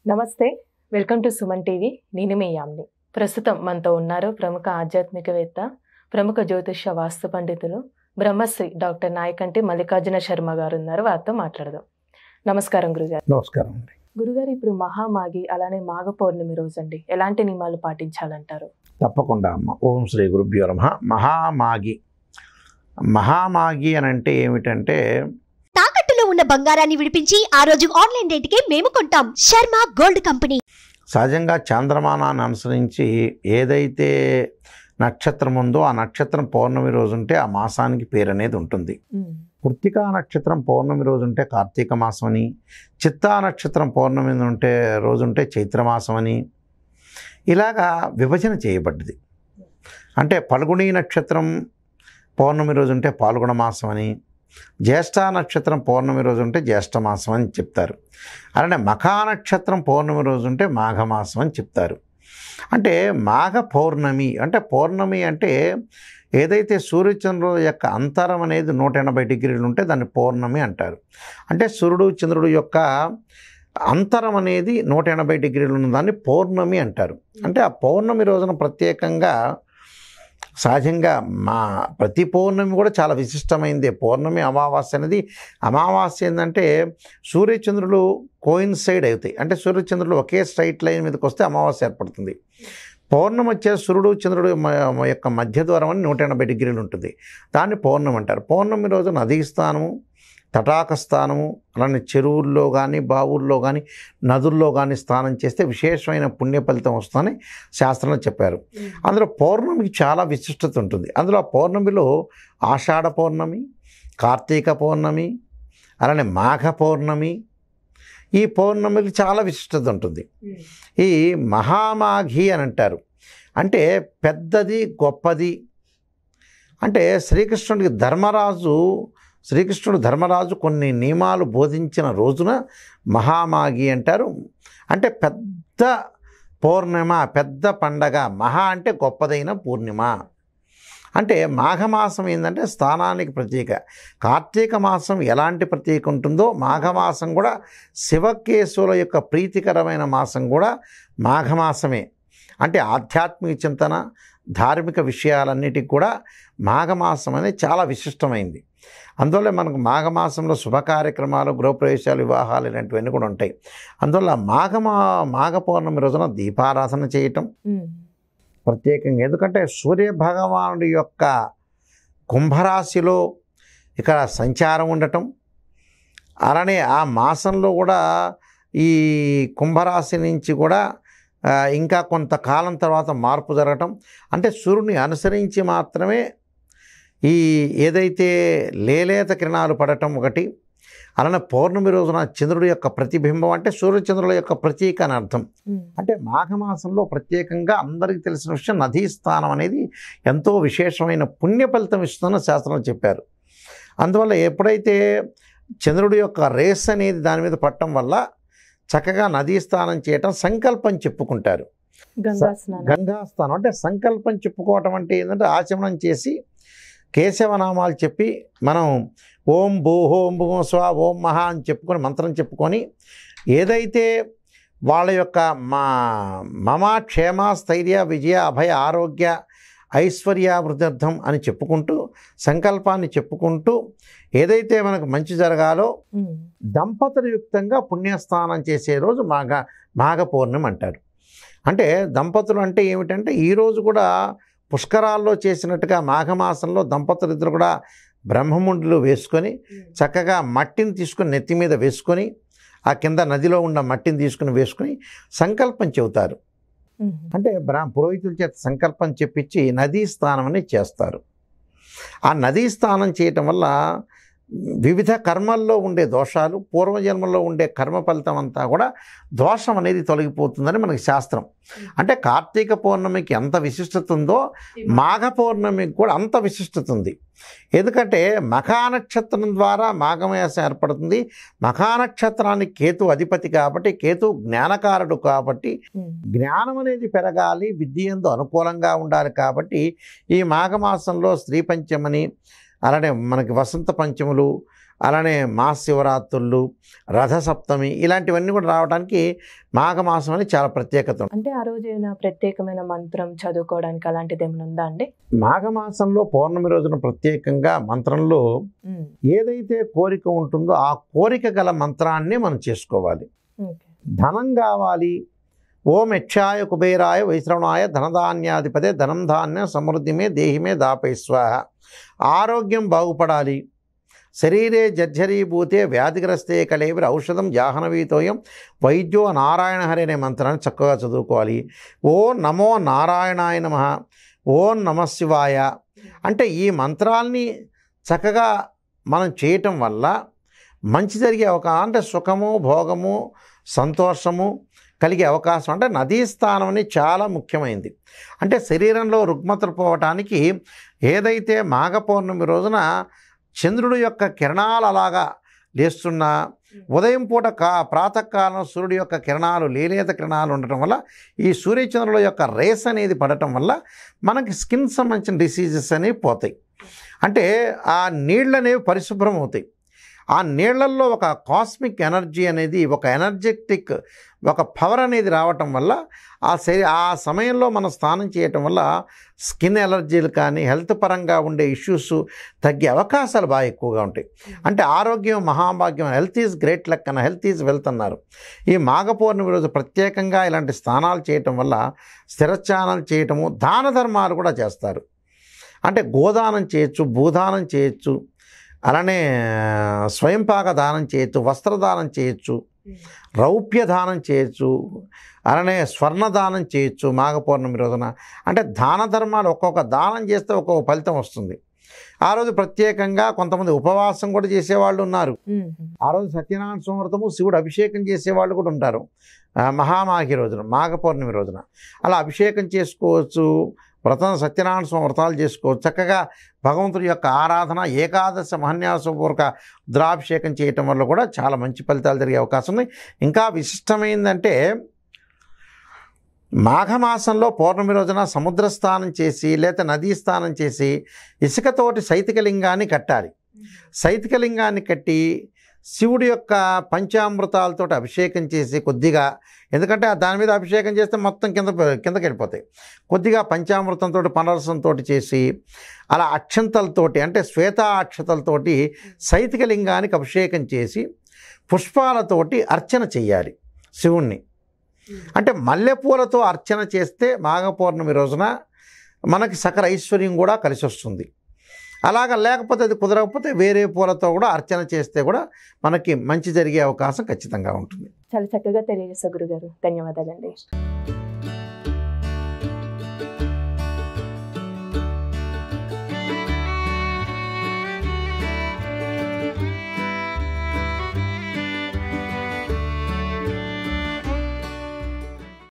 నమస్తే, welcome to Suman TV. నేను మీ యామ్ని. ప్రస్తుతం మనతో ఉన్నారు ప్రముఖ ఆధ్యాత్మికవేత్త, ప్రముఖ జ్యోతిష వాస్తు పండితులు, బ్రహ్మశ్రీ డాక్టర్ నాయకంటి మల్లికార్జున శర్మ గారు ఉన్నారు. వారితో మాట్లాడదాం. నమస్కారం గురుగారు. నమస్కారం అండి. గురుగారు, ఇప్పుడు మహామాగి అలానే మాఘ పౌర్ణమి రోజు అండి, ఎలాంటి నియమాలు పాటించాలంటారు? తప్పకుండా అమ్మ. ఓం శ్రీ గురుభ్యో నమః. మహామాగి అని అంటే ఏమిటంటే, తాకట్టులో ఉన్న బంగారాన్ని విడిపించి ఆ రోజు ఆన్లైన్ రేటుకే మేము కొంటాం. Sharma gold company. సహజంగా చాంద్రమానాన్ని అనుసరించి ఏదైతే నక్షత్రం ఉందో ఆ నక్షత్రం పౌర్ణమి రోజు ఉంటే ఆ మాసానికి పేరు అనేది ఉంటుంది. కృత్తికా నక్షత్రం పౌర్ణమి రోజు ఉంటే కార్తీక మాసం అని, చిత్తా నక్షత్రం పౌర్ణమి రోజుంటే చైత్రమాసం అని, ఇలాగా విభజన చేయబడ్డది. అంటే ఫల్గుణీ నక్షత్రం పౌర్ణమి రోజు ఉంటే పాల్గొన మాసం అని, జ్యేష్ఠ నక్షత్రం పౌర్ణమి రోజు ఉంటే జ్యేష్ఠమాసం అని చెప్తారు. అలానే మఖా నక్షత్రం పౌర్ణమి రోజు ఉంటే మాఘమాసం అని చెప్తారు. అంటే మాఘ పౌర్ణమి అంటే, పౌర్ణమి అంటే ఏదైతే సూర్యచంద్రుల యొక్క అంతరం అనేది 180 డిగ్రీలు ఉంటే దాన్ని పౌర్ణమి అంటారు. అంటే సూర్యుడు చంద్రుడు యొక్క అంతరం అనేది 180 డిగ్రీలు ఉన్న దాన్ని పౌర్ణమి అంటారు. అంటే ఆ పౌర్ణమి రోజున ప్రత్యేకంగా సహజంగా ప్రతి పౌర్ణమి కూడా చాలా విశిష్టమైందే. పౌర్ణమి అమావాస్య అనేది, అమావాస్య ఏంటంటే సూర్యచంద్రులు కోయిన్సైడ్ అవుతాయి. అంటే సూర్యచంద్రులు ఒకే స్ట్రైట్ లైన్ మీదకి వస్తే అమావాస్య ఏర్పడుతుంది. పౌర్ణమి వచ్చే సూర్యుడు చంద్రుడు యొక్క మధ్య దూరం అని 180 డిగ్రీలు ఉంటుంది. దాన్ని పౌర్ణమి అంటారు. పౌర్ణమి రోజు నదీ స్నానము, తటాక స్నానము, అలానే చెరువుల్లో కానీ బావుల్లో కానీ నదుల్లో కానీ స్నానం చేస్తే విశేషమైన పుణ్య ఫలితం వస్తుందని శాస్త్రంలో చెప్పారు. అందులో పౌర్ణమికి చాలా విశిష్టత ఉంటుంది. అందులో ఆ పౌర్ణమిలో ఆషాఢ పౌర్ణమి, కార్తీక పౌర్ణమి, అలానే మాఘ పౌర్ణమి, ఈ పౌర్ణమికి చాలా విశిష్టత ఉంటుంది. ఈ మహామాఘి అని అంటారు. అంటే పెద్దది, గొప్పది. అంటే శ్రీకృష్ణుడు ధర్మరాజు కొన్ని నియమాలు బోధించిన రోజున మహామాఘి అంటారు. అంటే పెద్ద పౌర్ణిమ, పెద్ద పండగ. మహా అంటే గొప్పదైన పూర్ణిమ. అంటే మాఘమాసం ఏంటంటే స్థానానికి ప్రతీక. కార్తీక మాసం ఎలాంటి ప్రతీక ఉంటుందో మాఘమాసం కూడా శివకేశవుల యొక్క ప్రీతికరమైన మాసం కూడా మాఘమాసమే. అంటే ఆధ్యాత్మిక చింతన, ధార్మిక విషయాలన్నిటికి కూడా మాఘమాసం అనేది చాలా విశిష్టమైంది. అందువల్ల మనకు మాఘమాసంలో శుభ కార్యక్రమాలు, గృహప్రవేశాలు, వివాహాలు ఇలాంటివన్నీ కూడా ఉంటాయి. అందువల్ల మాఘ పౌర్ణమి రోజున దీపారాధన చేయటం ప్రత్యేకంగా. ఎందుకంటే సూర్య భగవానుడి యొక్క కుంభరాశిలో ఇక్కడ సంచారం ఉండటం, అలానే ఆ మాసంలో కూడా ఈ కుంభరాశి నుంచి కూడా ఇంకా కొంతకాలం తర్వాత మార్పు జరగటం. అంటే సూర్యుని అనుసరించి మాత్రమే ఈ ఏదైతే లేలేత కిరణాలు పడటం ఒకటి. అలానే పౌర్ణమి రోజున చంద్రుడి యొక్క ప్రతిబింబం, అంటే సూర్యచంద్రుల యొక్క ప్రతీక అని అర్థం. అంటే మాఘమాసంలో ప్రత్యేకంగా అందరికీ తెలిసిన విషయం, నదీ స్నానం అనేది ఎంతో విశేషమైన పుణ్య ఫలితం ఇస్తుందని శాస్త్రంలో చెప్పారు. అందువల్ల ఎప్పుడైతే చంద్రుడి యొక్క రేస్ అనేది దాని మీద పట్టడం వల్ల చక్కగా నదీ స్నానం చేయటం సంకల్పం చెప్పుకుంటారు. గంగా స్నానం అంటే సంకల్పం చెప్పుకోవటం అంటే ఏంటంటే ఆచమనం చేసి కేశవనామాలు చెప్పి మనం ఓం భూహోం భూం స్వ ఓం మహా అని చెప్పుకొని మంత్రం చెప్పుకొని ఏదైతే వాళ్ళ యొక్క మమ క్షేమ స్థైర్య విజయ అభయ ఆరోగ్య ఐశ్వర్యాభివృద్ధ్యం అని చెప్పుకుంటూ సంకల్పాన్ని చెప్పుకుంటూ ఏదైతే మనకు మంచి జరగాలో దంపతులయుక్తంగా పుణ్యస్నానం చేసే రోజు మాఘ పౌర్ణమి అంటారు. అంటే దంపతులు అంటే ఏమిటంటే ఈరోజు కూడా పుష్కరాల్లో చేసినట్టుగా మాఘమాసంలో దంపతులిద్దరు కూడా బ్రహ్మముండులు వేసుకొని చక్కగా మట్టిని తీసుకొని నెత్తి మీద వేసుకొని ఆ కింద నదిలో ఉన్న మట్టిని తీసుకుని వేసుకొని సంకల్పం చెబుతారు. అంటే పురోహితుల చేత సంకల్పం చెప్పించి నదీ స్నానం అనేది చేస్తారు. ఆ నదీ స్నానం చేయటం వల్ల వివిధ కర్మల్లో ఉండే దోషాలు, పూర్వజన్మల్లో ఉండే కర్మ ఫలితం అంతా కూడా దోషం అనేది తొలగిపోతుందని మనకి శాస్త్రం. అంటే కార్తీక పౌర్ణమికి ఎంత విశిష్టత ఉందో మాఘ పౌర్ణమికి కూడా అంత విశిష్టత ఉంది. ఎందుకంటే మఖానక్షత్రం ద్వారా మాఘమాసం ఏర్పడుతుంది. మఖానక్షత్రానికి కేతు అధిపతి కాబట్టి, కేతు జ్ఞానకారుడు కాబట్టి, జ్ఞానం అనేది పెరగాలి, విద్యందు అనుకూలంగా ఉండాలి. కాబట్టి ఈ మాఘమాసంలో స్త్రీ పంచమని, అలానే మనకి వసంత పంచములు, అలానే మహాశివరాత్రులు, రథసప్తమి ఇలాంటివన్నీ కూడా రావడానికి మాఘమాసం అని చాలా ప్రత్యేకత ఉంది. అంటే ఆ రోజు ఏమైనా ప్రత్యేకమైన మంత్రం చదువుకోవడానికి అలాంటిది ఏమైనా ఉందా అండి? మాఘమాసంలో పౌర్ణమి రోజున ప్రత్యేకంగా మంత్రంలో ఏదైతే కోరిక ఉంటుందో ఆ కోరిక గల మంత్రాన్ని మనం చేసుకోవాలి. ధనం కావాలి, ఓం యక్షాయ కుబేరాయ వైశ్రవణాయ ధనధాన్యాధిపతే ధనం ధాన్య సమృద్ధిమే దేహిమే దాపై స్వాహ. ఆరోగ్యం బాగుపడాలి, శరీరే జర్జరీభూతే వ్యాధిగ్రస్తే కళేవిర ఔషధం జాహ్నవీతోయం వైద్యో నారాయణ హరి అనే మంత్రాన్ని చక్కగా చదువుకోవాలి. ఓం నమో నారాయణాయ నమః, ఓం నమః శివాయ అంటే ఈ మంత్రాల్ని చక్కగా మనం చేయటం వల్ల మంచి జరిగే అవకాశం, అంటే సుఖము, భోగము, సంతోషము కలిగే అవకాశం. అంటే నదీ స్థానం అనేది చాలా ముఖ్యమైనది. అంటే శరీరంలో రుగ్మతలు పోవటానికి ఏదైతే మాఘ పౌర్ణమి రోజున చంద్రుడు యొక్క కిరణాలు అలాగా లేస్తున్న ఉదయం పూట ప్రాతకాలం సూర్యుడి యొక్క కిరణాలు లేలేత కిరణాలు ఉండటం వల్ల ఈ సూర్యచంద్రుల యొక్క రేస్ అనేది పడటం వల్ల మనకి స్కిన్ సంబంధించిన డిసీజెస్ అనేవి పోతాయి. అంటే ఆ నీళ్ళు అనేవి పరిశుభ్రం అవుతాయి. ఆ నీళ్లల్లో ఒక కాస్మిక్ ఎనర్జీ అనేది, ఒక ఎనర్జెటిక్ ఒక పవర్ అనేది రావటం వల్ల ఆ సమయంలో మనం స్నానం చేయటం వల్ల స్కిన్ ఎలర్జీలు కానీ హెల్త్ పరంగా ఉండే ఇష్యూస్ తగ్గే అవకాశాలు బాగా ఎక్కువగా ఉంటాయి. అంటే ఆరోగ్యం మహాభాగ్యం, హెల్త్ ఈజ్ గ్రేట్ లక్ అన్న, హెల్త్ ఈజ్ వెల్త్ అన్నారు. ఈ మాఘ పౌర్ణమి రోజు ప్రత్యేకంగా ఇలాంటి స్నానాలు చేయటం వల్ల, స్థిరచానాలు చేయటము, దాన ధర్మాలు కూడా చేస్తారు. అంటే గోదానం చేయొచ్చు, భూదానం చేయొచ్చు, అలానే స్వయంపాక దానం చేయొచ్చు, వస్త్రదానం చేయొచ్చు, రౌప్య దానం చేయొచ్చు, అలానే స్వర్ణదానం చేయొచ్చు మాఘ పౌర్ణమి రోజున. అంటే దాన ధర్మాలు ఒక్కొక్క దానం చేస్తే ఒక్కొక్క ఫలితం వస్తుంది. ఆ రోజు ప్రత్యేకంగా కొంతమంది ఉపవాసం కూడా చేసేవాళ్ళు ఉన్నారు. ఆ రోజు సత్యనారాయణ స్వామి వ్రతము, శివుడు అభిషేకం చేసేవాళ్ళు కూడా ఉంటారు మహామాఘి రోజున, మాఘ పౌర్ణమి రోజున. అలా అభిషేకం చేసుకోవచ్చు, సత్యనారాయణ స్వామి వ్రతాలు చేసుకోవచ్చు. చక్కగా భగవంతుడి యొక్క ఆరాధన, ఏకాదశ మహాన్యాసపూర్వక రుద్రాభిషేకం చేయటం వల్ల కూడా చాలా మంచి ఫలితాలు జరిగే అవకాశం ఉంది. ఇంకా విశిష్టమైందంటే మాఘమాసంలో పౌర్ణమి రోజున సముద్ర స్నానం చేసి లేదా నదీ స్నానం చేసి ఇసుకతోటి సైతికలింగాన్ని కట్టాలి. సైతికలింగాన్ని కట్టి శివుడి యొక్క పంచామృతాలతో అభిషేకం చేసి కొద్దిగా, ఎందుకంటే దాని మీద అభిషేకం చేస్తే మొత్తం కిందకి వెళ్ళిపోతాయి, కొద్దిగా పంచామృతంతో పనరసంతో చేసి అలా అక్షంతలతోటి, అంటే శ్వేత అక్షతలతోటి సైతికలింగానికి అభిషేకం చేసి పుష్పాలతోటి అర్చన చెయ్యాలి శివుణ్ణి. అంటే మల్లెపూలతో అర్చన చేస్తే మాఘ పౌర్ణమి రోజున మనకి సకల ఐశ్వర్యం కూడా కలిసి వస్తుంది. అలాగా లేకపోతే, అది కుదరకపోతే వేరే పూలతో కూడా అర్చన చేస్తే కూడా మనకి మంచి జరిగే అవకాశం ఖచ్చితంగా ఉంటుంది. చాలా చక్కగా తెలియజేశారు గురుగారు. ధన్యవాదాలండి.